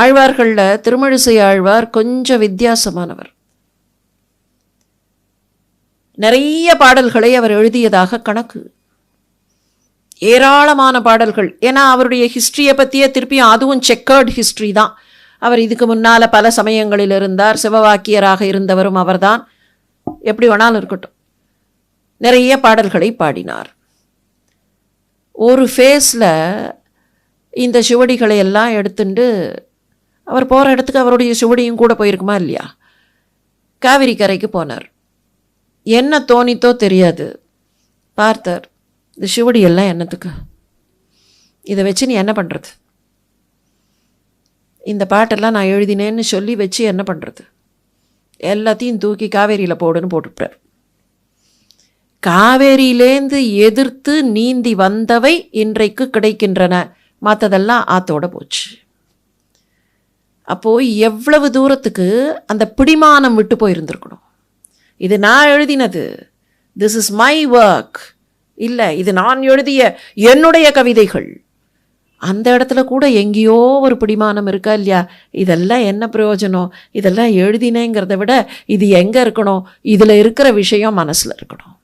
ஆழ்வார்களில் திருமழிசை ஆழ்வார் கொஞ்சம் வித்தியாசமானவர். நிறைய பாடல்களை அவர் எழுதியதாக கணக்கு, ஏராளமான பாடல்கள். ஏன்னா அவருடைய ஹிஸ்ட்ரியை பற்றியே திருப்பியும் அதுவும் செக்கர்ட் ஹிஸ்ட்ரி தான். அவர் இதுக்கு முன்னால் பல சமயங்களில் இருந்தார், சிவவாக்கியராக இருந்தவரும் அவர்தான். எப்படி வேணாலும் இருக்கட்டும், நிறைய பாடல்களை பாடினார். ஒரு ஃபேஸில் இந்த சுவடிகளை எல்லாம் எடுத்துட்டு அவர் போகிற இடத்துக்கு அவருடைய சுவடியும் கூட போயிருக்குமா இல்லையா, காவிரி கரைக்கு போனார். என்ன தோணித்தோ தெரியாது, பார்த்தார், இந்த சுவடி எல்லாம் என்னத்துக்கு, இதை வச்சு நீ என்ன பண்ணுறது, இந்த பாட்டெல்லாம் நான் எழுதினேன்னு சொல்லி வச்சு என்ன பண்ணுறது, எல்லாத்தையும் தூக்கி காவேரியில் போடுன்னு போட்டுவிட்டார். காவேரியிலேந்து எதிர்த்து நீந்தி வந்தவை இன்றைக்கு கிடைக்கின்றன, மற்றதெல்லாம் ஆத்தோட போச்சு. அப்போது எவ்வளவு தூரத்துக்கு அந்த பிடிமானம் விட்டு போயிருந்திருக்கணும். இது நான் எழுதினது, திஸ் இஸ் மை ஒர்க், இல்லை இது நான் எழுதிய என்னுடைய கவிதைகள். அந்த இடத்துல கூட எங்கேயோ ஒரு பிடிமானம் இருக்கா இல்லையா? இதெல்லாம் என்ன பிரயோஜனம், இதெல்லாம் எழுதினேங்கிறத விட இது எங்கே இருக்கணும், இதில் இருக்கிற விஷயம் மனசில் இருக்கணும்.